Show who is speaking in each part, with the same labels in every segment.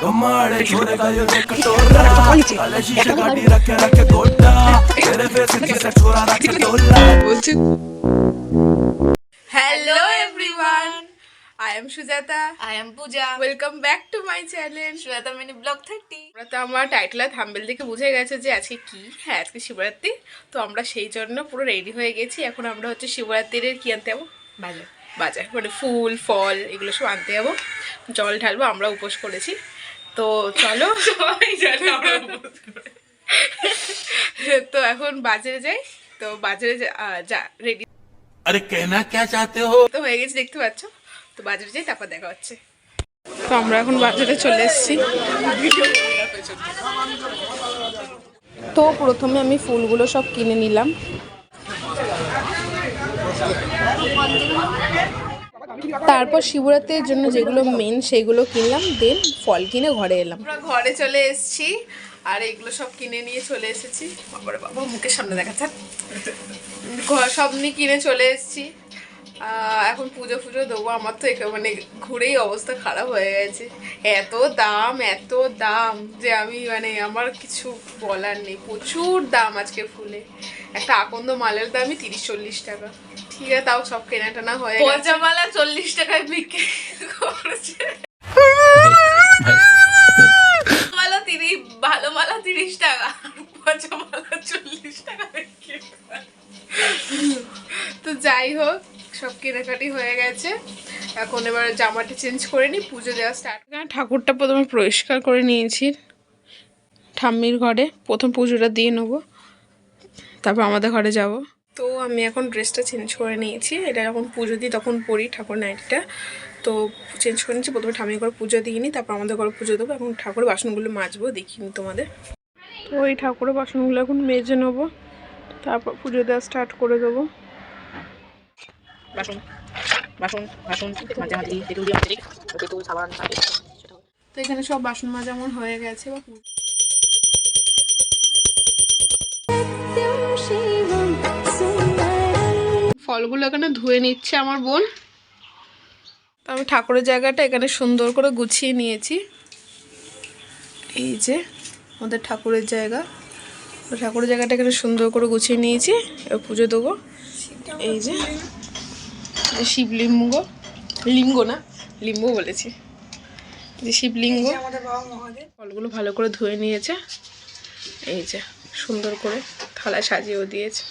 Speaker 1: कमाड़े छोरे का ये देख टोला अले शीशे गाड़ी रखे गोटा तेरे फेस से छोरा रखे टोला
Speaker 2: Hello everyone, I am Shujata.
Speaker 3: I am Pooja.
Speaker 2: Welcome back to my channel.
Speaker 3: Shweta Mini Vlog 30.
Speaker 2: আমরা তো আমার টাইটেল আর থাম্বনেল দেখে বুঝে গেছে যে আজকে কি, হ্যাঁ আজকে শিবরাত্রি। তো আমরা সেই জন্য পুরো রেডি হয়ে গেছি। এখন আমরা হচ্ছে শিবরাত্রির কি আনতে যাবো, বাজার মানে ফুল ফল এগুলো সব আনতে যাবো, জল ঢালবো। আমরা উপোস করেছি, তো চলো সবাই জানে আমরা উপোস করে। তো এখন বাজারে যাই, তো বাজারে যা রেডি
Speaker 1: अरे कहना क्या चाहते हो
Speaker 2: তো হয়ে গেছে দেখতে পাচ্ছ। তো বাজারে যাই, তারপর দেখা হচ্ছে। তো আমরা এখন বাজারে চলে এসেছি। তো প্রথমে আমি ফুলগুলো সব কিনে নিলাম। তারপর শিবরাত্রির জন্য যেগুলো মেন সেগুলো কিনলাম, দেন ফল কিনে ঘরে এলাম। আমরা ঘরে চলে এসেছি আর এগুলো সব কিনে নিয়ে চলে এসেছি। বাবা বাবা মুখের সামনে দেখাচ্ছে, সব নিয়ে কিনে চলে এসেছি। এখন পুজো দেবো। আমার তো মানে ঘুরেই অবস্থা খারাপ হয়ে গেছে। এত দাম যে আমি মানে আমার কিছু বলার নেই। প্রচুর দাম আজকে ফুলে। একটা আকন্দ মালের দামই 30-40 টাকা। ঠিক আছে, তাও সব কেনাটানা হয়ে গেছে। পচা মালা 40 টাকায় বিক্রি করেছে। ভালো মালা 30 টাকা, পচা মালা 40 টাকা বিক্রি। তো যাই হোক, সব কেনাকাটি হয়ে গেছে। এখন এবার জামাটা চেঞ্জ করে নিই, পুজো দেওয়া স্টার্ট। ঠাকুরটা প্রথমে পরিষ্কার করে নিয়েছি ঠাম্মির ঘরে। প্রথম পুজোটা দিয়ে নেবো, তারপর আমাদের ঘরে যাব। তো আমি এখন ড্রেসটা চেঞ্জ করে নিয়েছি। এটা যখন পুজো দিই তখন পরি ঠাকুর নাইটিটা। তো চেঞ্জ করে নিয়েছি। প্রথমে ঠাম্মির ঘরে পুজো দিয়ে নিই, তারপর আমাদের ঘরে পুজো দেবো। এখন ঠাকুরের বাসনগুলো মাজবো, দেখিনি তোমাদের। তো ওই ঠাকুরের বাসনগুলো এখন মেজে নেবো, তারপর পুজো দেওয়া স্টার্ট করে দেবো। তো এখানে সব বাসন মাজা আমার হয়ে গেছে। ফলগুলো এখানে ধুয়ে নিচ্ছে আমার বোন। তো আমি ঠাকুরের জায়গাটা এখানে সুন্দর করে গুছিয়ে নিয়েছি। এই যে আমাদের ঠাকুরের জায়গা, ঠাকুরের জায়গাটা এখানে সুন্দর করে গুছিয়ে নিয়েছি। এবার পুজো দেবো। এই যে শিবলিঙ্গ, লিঙ্গ না লিম্ব বলেছি, যে শিবলিঙ্গ। ফলগুলো ভালো করে ধুয়ে নিয়েছে। এই যে সুন্দর করে থালায় সাজিয়েও দিয়েছে।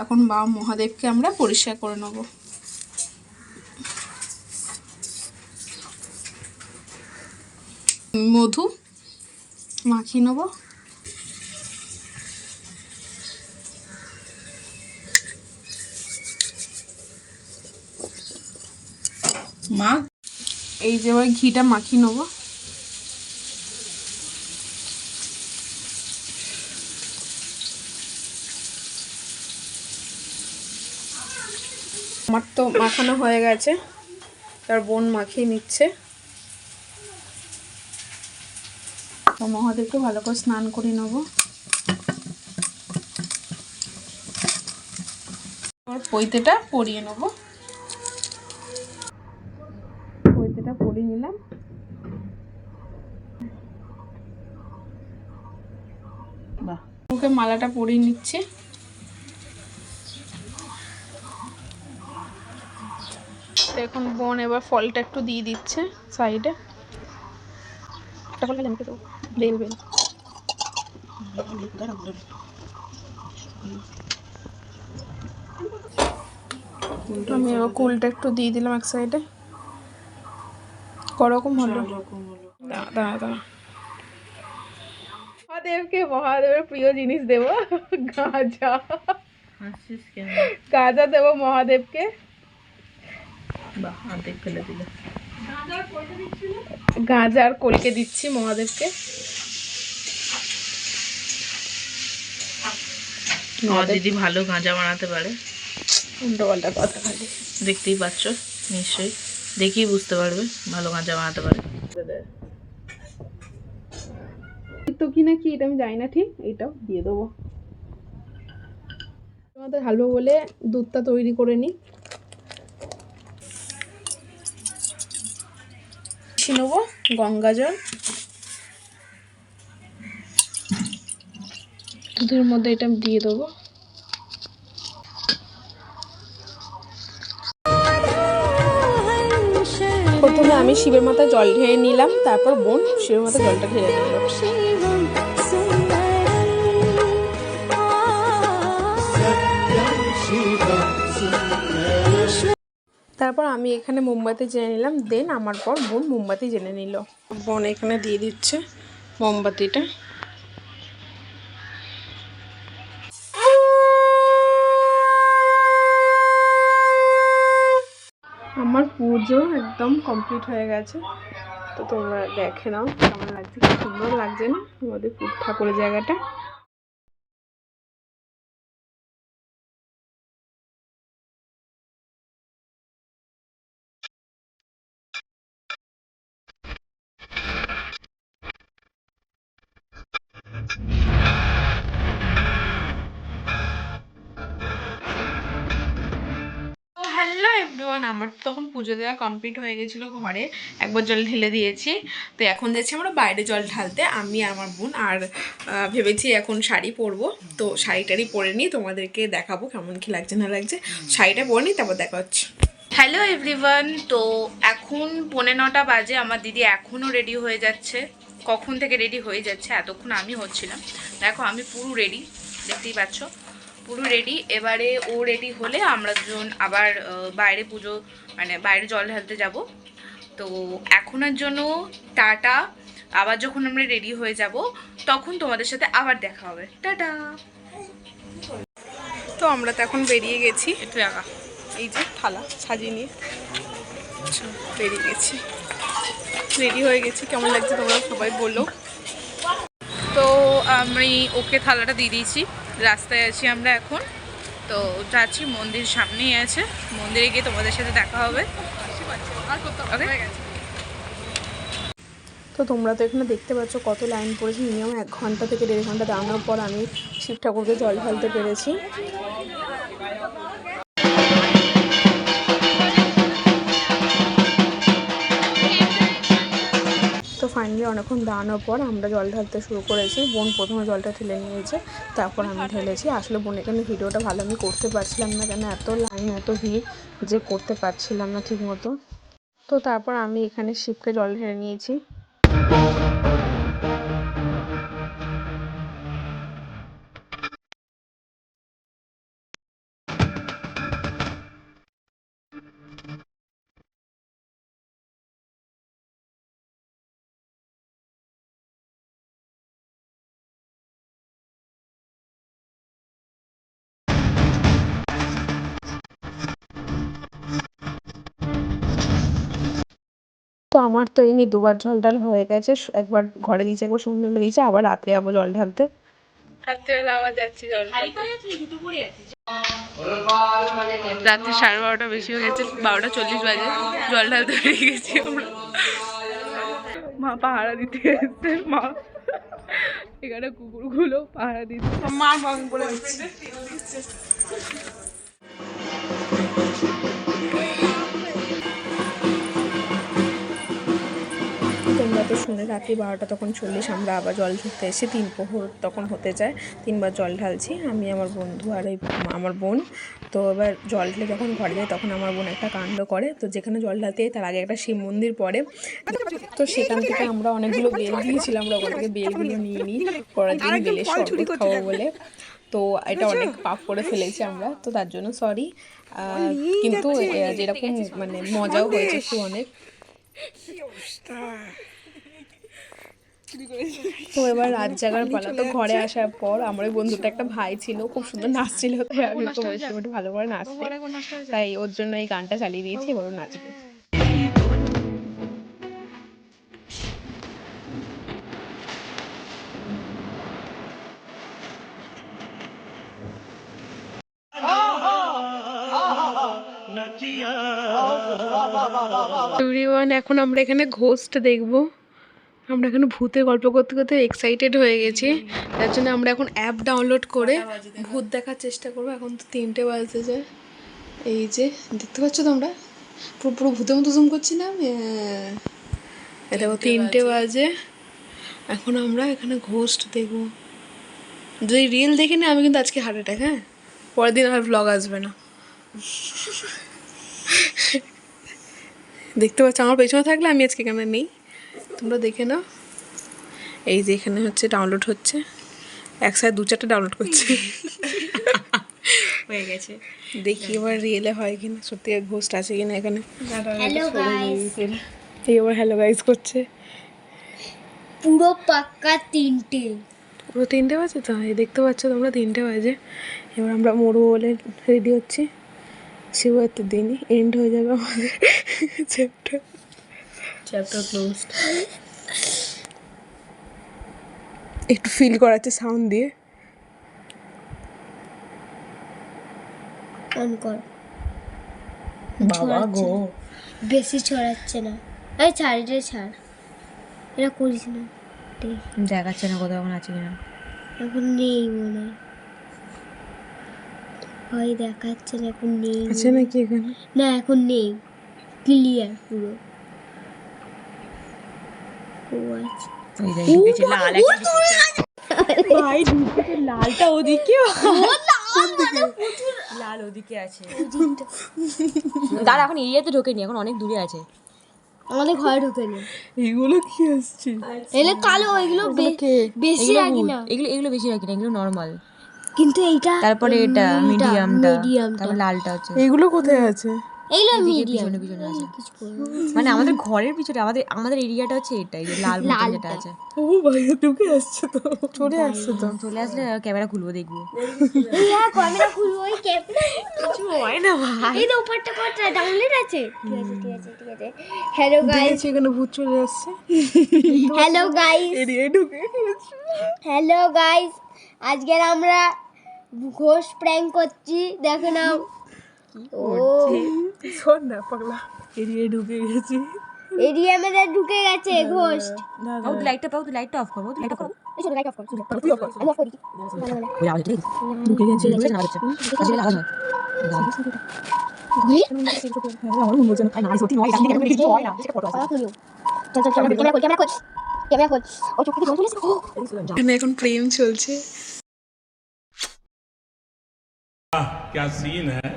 Speaker 2: এখন বাবা মহাদেবকে আমরা পরিষ্কার করে নেব। মধু মাখিয়ে নেব। মা এই যে ওই ঘিটা মাখিয়ে নেব। আমার তো মাখানো হয়ে গেছে, তার বোন মাখিয়ে নিচ্ছে। মহাদেবকে ভালো করে স্নান করে নেব। পৈতেটা পরিয়ে নেব। পৈতেটা পরিয়ে নিলাম। বাহ, ওকে মালাটা পরিয়ে নিচ্ছে। এখন বোন এবার ফলটা একটু দিয়ে দিচ্ছে সাইডে। আমি এবার কুলটা একটু দিয়ে দিলাম এক সাইডে। করকম হলো। দাঁড়া মহাদেবের প্রিয় জিনিস দেব, গাঁজা দেব মহাদেবকে। গাঁজা আর কলকে দিচ্ছি মহাদেবকে।
Speaker 3: দিদি ভালো গাঁজা বানাতে পারে।
Speaker 2: উল্টো পাল্টা কথা খালি,
Speaker 3: দেখতেই পাচ্ছ নিশ্চয়ই, দেখেই বুঝতে পারবে ভালো গাঁজা বানাতে পারে।
Speaker 2: তো কি না কি এটা আমি জানি না ঠিক, এটাও দিয়ে দেবো। তোমাদের হালুয়া বলে দুধটা তৈরি করে নিই। মিশিয়ে নেবো গঙ্গা জল। দুধের মধ্যে এটা দিয়ে দেবো। প্রথমে আমি শিবের মাথায় জল ঢেলে নিলাম, তারপর বোন শিবের মাথায় জলটা ঢেলে নিল। তারপর আমি এখানে মোমবাতি জেনে নিলাম, দেন আমার পর বোন মোমবাতি জেনে নিল। বোন এখানে দিয়ে দিচ্ছে মোমবাতিটা। আমার পুজো একদম কমপ্লিট হয়ে গেছে, তো তোমরা দেখে নাও কেমন লাগছে। খুব সুন্দর লাগছে না আমাদের ঠাকুরের জায়গাটা? হ্যালো এভরিওয়ান, আমার তখন পুজো দেওয়া কমপ্লিট হয়ে গেছিলো ঘরে, একবার জল ঢেলে দিয়েছি। তো এখন যাচ্ছি আমরা বাইরে জল ঢালতে, আমি আর আমার বোন। আর ভেবেছি এখন শাড়ি পরবো, তো শাড়ি টাড়ি পরে নিই, তোমাদেরকে দেখাবো কেমন কি লাগছে না লাগছে। শাড়িটা পরে নিই, তারপর দেখা হচ্ছে।
Speaker 3: হ্যালো এভরিওয়ান, তো এখন 9:45 বাজে। আমার দিদি এখনও রেডি হয়ে যাচ্ছে। কখন থেকে রেডি হয়ে যাচ্ছে, এতক্ষণ আমি হচ্ছিলাম। দেখো আমি পুরো রেডি, দেখতেই পাচ্ছ পুরো রেডি। এবারে ও রেডি হলে আমরা দুজন আবার বাইরে পুজো মানে বাইরে জল ঢালতে যাব। তো এখনের জন্য টাটা। আবার যখন আমরা রেডি হয়ে যাব তখন তোমাদের সাথে আবার দেখা হবে। টাটা।
Speaker 2: তো আমরা তো এখন বেরিয়ে গেছি,
Speaker 3: একটু একা
Speaker 2: এই যে থালা সাজিয়ে নিয়ে বেরিয়ে গেছি, রেডি হয়ে গেছি। কেমন লাগছে তোমরা সবাই বলো।
Speaker 3: তো আমি ওকে থালাটা দিয়ে দিয়েছি, রাস্তায় আছি আমরা এখন। তো যাচ্ছি, মন্দির সামনেই আছে, মন্দিরে গিয়ে তোমাদের সাথে দেখা হবে।
Speaker 2: তো তোমরা তো এখানে দেখতে পাচ্ছ কত লাইন পড়েছে, মিনিমাম 1 ঘন্টা থেকে 1.5 ঘন্টা দাঁড়ানোর পর আমি শিব ঠাকুরকে জল ঢালতে পেরেছি। তো ফাইনালি অনেকক্ষণ দাঁড়ানোর পর আমরা জল ঢালতে শুরু করেছি। বোন প্রথমে জলটা ঢেলে নিয়েছে, তারপর আমি ঢেলেছি। আসলে বোন এখানে ভিডিওটা ভালো আমি করতে পারছিলাম না, কেন এত লাইন এত ভিড় যে করতে পারছিলাম না ঠিক মতো। তো তারপর আমি এখানে শিবকে জল ঢেলে নিয়েছি। তো আমার তো এমনি 2বার জল ঢালা হয়ে গেছে, একবার ঘরে দিয়েছে, একবার সুন্দর লেগেছে, আবার রাত্রে যাবো জল ঢালতে। রাত্রেবেলা আবার যাচ্ছি জল ঢালতে। রাত্রি 12:30 বেশি হয়ে গেছে, 12:40 বাজে, জল ঢালতে বেরিয়ে গেছি আমরা। মা পাহারা দিতে এসছে, মা এখানে কুকুরগুলো পাহারা দিচ্ছে। মা বলে দিচ্ছে। তোমরা তো শুনে রাত্রি 12:40 আমরা আবার জল ঢালতে এসে 3 প্রহর তখন হতে যায়, 3বার জল ঢালছি আমি, আমার বন্ধু আর আমার বোন। তো এবার জল ঢেলে যখন ঘরে যায় তখন আমার বোন একটা কাণ্ড করে। তো যেখানে জল ঢালতে তার আগে একটা শিব মন্দির পড়ে, তো সেখান থেকে আমরা অনেকগুলো বেল দিয়েছিলাম, আমরা ওখান থেকে বেলগুলো নিয়ে নিই পরের দিন বেলের শরবত খাবো বলে। তো এটা অনেক পাপ করে ফেলেছি আমরা, তো তার জন্য সরি। কিন্তু যেরকম মানে মজাও হয়েছে একটু অনেক। তো এবার রাত জাগার পালা। তো ঘরে আসার পর আমার ওই বন্ধুটা একটা ভাই ছিল, খুব সুন্দর নাচছিল, তাই আমি তো বলছি ওটা ভালো করে নাচতে, তাই ওর জন্য এই গানটা চালিয়ে দিয়েছি, এবার নাচবে। এভরিওয়ান, এখন আমরা এখানে ঘোস্ট দেখবো। আমরা এখানে ভূতের গল্প করতে করতে এক্সাইটেড হয়ে গেছি, তার জন্য আমরা এখন অ্যাপ ডাউনলোড করে ভূত দেখার চেষ্টা করবো। এখন তো 3টে বাজতেছে, এই যে দেখতে পাচ্ছ তোমরা, পুরো পুরো ভূতের মতো জুম করছি না আমি। এটা 3টে বাজে। এখন আমরা এখানে ঘোস্ট দেখবো। যদি রিল দেখিনি আমি কিন্তু আজকে হার্ট অ্যাটাক। হ্যাঁ, পরের দিন আর ব্লগ আসবে না। দেখতে পাচ্ছ আমার পেছনে থাকলে, আমি আজকে এখানে নেই, তোমরা দেখে নাও। এই যে এখানে হচ্ছে ডাউনলোড হচ্ছে, একসাথে 2-4টা ডাউনলোড করছে।
Speaker 3: হয়ে গেছে,
Speaker 2: দেখি এবার রিয়েলে হয় কিনা, সত্যি ঘোস্ট আছে কিনা এখানে।
Speaker 4: হ্যালো গাইস,
Speaker 2: এই এবার হ্যালো গাইস করছে।
Speaker 4: পুরো পাক্কা 3টে।
Speaker 2: পুরো 3টে বাজে তো, এই দেখতে পাচ্ছ তোমরা 3টে বাজে। এবার আমরা মরবো বলে রেডি হচ্ছি। শিবরাত্রির দিনই এন্ড হয়ে যাবে আমাদের চ্যাপ্টার ক্লোজড। একটু ফিল করাচ্ছে সাউন্ড দিয়ে।
Speaker 4: অন কর।
Speaker 3: বাবা গো,
Speaker 4: বেশি ছড়াচ্ছে না। এই ছাড় রে, ছাড়, এটা করিস না।
Speaker 3: দেখাচ্ছে না কোথাও এখন আছে কিনা।
Speaker 4: এখন নেই মনে হয়। হয় দেখাচ্ছে না, এখন নেই।
Speaker 2: আছে নাকি এখানে?
Speaker 4: না, এখন নেই, ক্লিয়ার পুরো। ও আচ্ছা,
Speaker 3: ওই দেখ ঢুকেছে লাল একটা ভাই, ঢুকেছে লালটা ওদিকে, লাল ওদিকে আছে। দাঁড়া, এখন এরিয়াতে ঢোকেনি, এখন অনেক দূরে আছে।
Speaker 4: আমাদের ঘরে ঢুকে নেই।
Speaker 2: এগুলো কি আসছে?
Speaker 4: এগুলো কালো, এগুলো বেশি রাখি না,
Speaker 3: এগুলো বেশি রাখি না, এগুলো নর্মাল।
Speaker 4: কিন্তু এইটা
Speaker 3: তারপরে এটা মিডিয়ামটা,
Speaker 4: মিডিয়ামটা,
Speaker 3: তারপর লালটা হচ্ছে।
Speaker 2: এগুলো কোথায় আছে?
Speaker 4: এইগুলো মিডিয়াম।
Speaker 3: পিছনে পিছনে আছে,
Speaker 4: কিছু করবো
Speaker 3: মানে আমাদের ঘরের পিছনে, আমাদের এরিয়াটা হচ্ছে এটাই, যে লাল মতন যেটা আছে।
Speaker 2: ও ভাই ঢুকে আসছে তো, চলে আসছে তো।
Speaker 3: চলে আসলে ক্যামেরা খুলবো, দেখবো।
Speaker 4: ক্যামেরা খুলবো, ওই ক্যামেরা
Speaker 3: কিছু হয় না ভাই।
Speaker 4: এই তো উপরটা কত ডাউনলোড আছে। ঠিক আছে, ঠিক আছে, ঠিক আছে। হ্যালো গাইস,
Speaker 2: দেখেছি এখানে ভূত চলে আসছে।
Speaker 4: হ্যালো গাইস,
Speaker 2: এরিয়ায় ঢুকে গেছে।
Speaker 4: হ্যালো গাইস, আজকে আমরা ঘোষ প্র্যাঙ্ক করছি, দেখো না। ও
Speaker 2: শোন না পাগলা, এরিয়ায় ঢুকে গেছি।
Speaker 4: এরিয়া মেরে ঢুকে গেছে ঘোষ।
Speaker 3: পাও তুই লাইটটা, পাও তুই লাইটটা অফ কর, পাও তুই লাইটটা অফ কর।
Speaker 4: এই শোনো, লাইট অফ কর, তুই অফ কর, আমি অফ করে দিই।
Speaker 3: ওই আওয়াজ ঠিক ঢুকে গেছে, ঢুকে না হচ্ছে আসলে আওয়াজ হয়। আমার মনে হচ্ছে না সত্যি নয়, এখান থেকে কিছু হয় না, এটা ফটো আছে।
Speaker 4: চল চল চল, ক্যামেরা খোল, ক্যামেরা খোল, ক্যামেরা খোল। ও চোখ থেকে জল চলে এসেছে।
Speaker 2: এখানে এখন প্রেম চলছে।
Speaker 1: क्या सीन है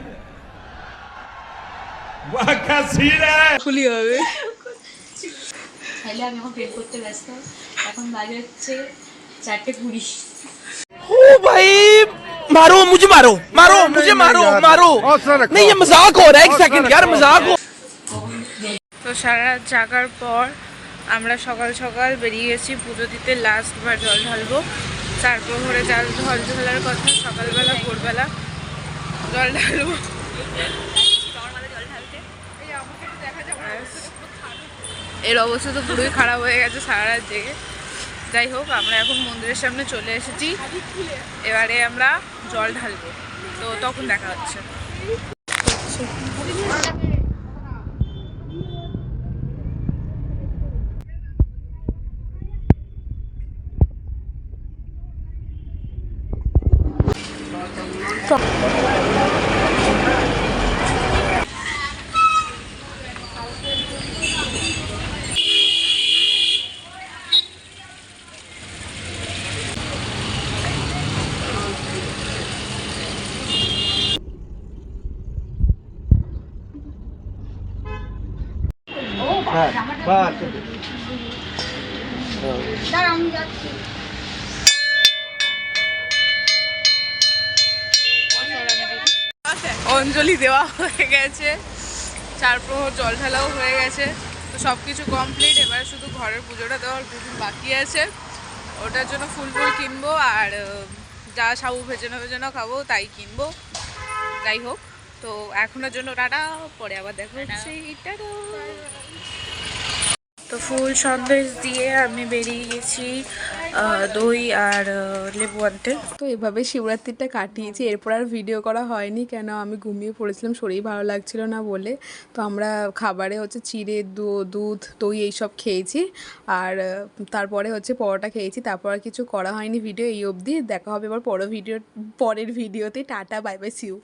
Speaker 1: वाह क्या सीन है
Speaker 2: খুলি হবে।
Speaker 3: তাহলে আমি এখন প্রেম করতে ব্যস্ত। এখন বাজে হচ্ছে 4:20।
Speaker 5: ओ भाई मारो मुझे, मारो मारो मुझे, मारो मारो। नहीं ये मजाक हो रहा है, एक सेकंड यार, मजाक हो।
Speaker 3: তো সারা রাত জাগার পর আমরা সকাল সকাল বেরিয়ে গেছি পুজো দিতে, লাস্টবার জল ঢালবো। 4 প্রহরে জল ঢালার কথা, সকালবেলা ভোরবেলা জল ঢালবো। এর অবস্থা তো পুরোই খারাপ হয়ে গেছে সারা রাত জেগে। যাই হোক, আমরা এখন মন্দিরের সামনে চলে এসেছি, এবারে আমরা জল ঢালবো, তো তখন দেখা হচ্ছে। অঞ্জলি দেওয়া হয়ে গেছে, 4 প্রহর জল ঢালাও হয়ে গেছে, তো সব কিছু কমপ্লিট। এবার শুধু ঘরের পুজোটা দেওয়ার কিছু বাকি আছে, ওটার জন্য ফুল কিনবো, আর যা সাবু ভেজানো খাবো তাই কিনবো। যাই হোক, তো এখনের জন্য টাটা, পরে আবার দেখা হচ্ছে। টাটা। তো ফুল সন্দেশ দিয়ে আমি বেরিয়ে গেছি দই আর লেবু আনতে।
Speaker 2: তো এভাবে শিবরাত্রিটা কাটিয়েছি, এরপর আর ভিডিও করা হয়নি, কেন আমি ঘুমিয়ে পড়েছিলাম, শরীর ভালো লাগছিল না বলে। তো আমরা খাবারে হচ্ছে চিড়ে, দুধ, দই এইসব খেয়েছি, আর তারপরে হচ্ছে পরোটা খেয়েছি। তারপর আর কিছু করা হয়নি ভিডিও এই অবধি। দেখা হবে এবার পরের ভিডিওতে। Tata, bye bye, see you.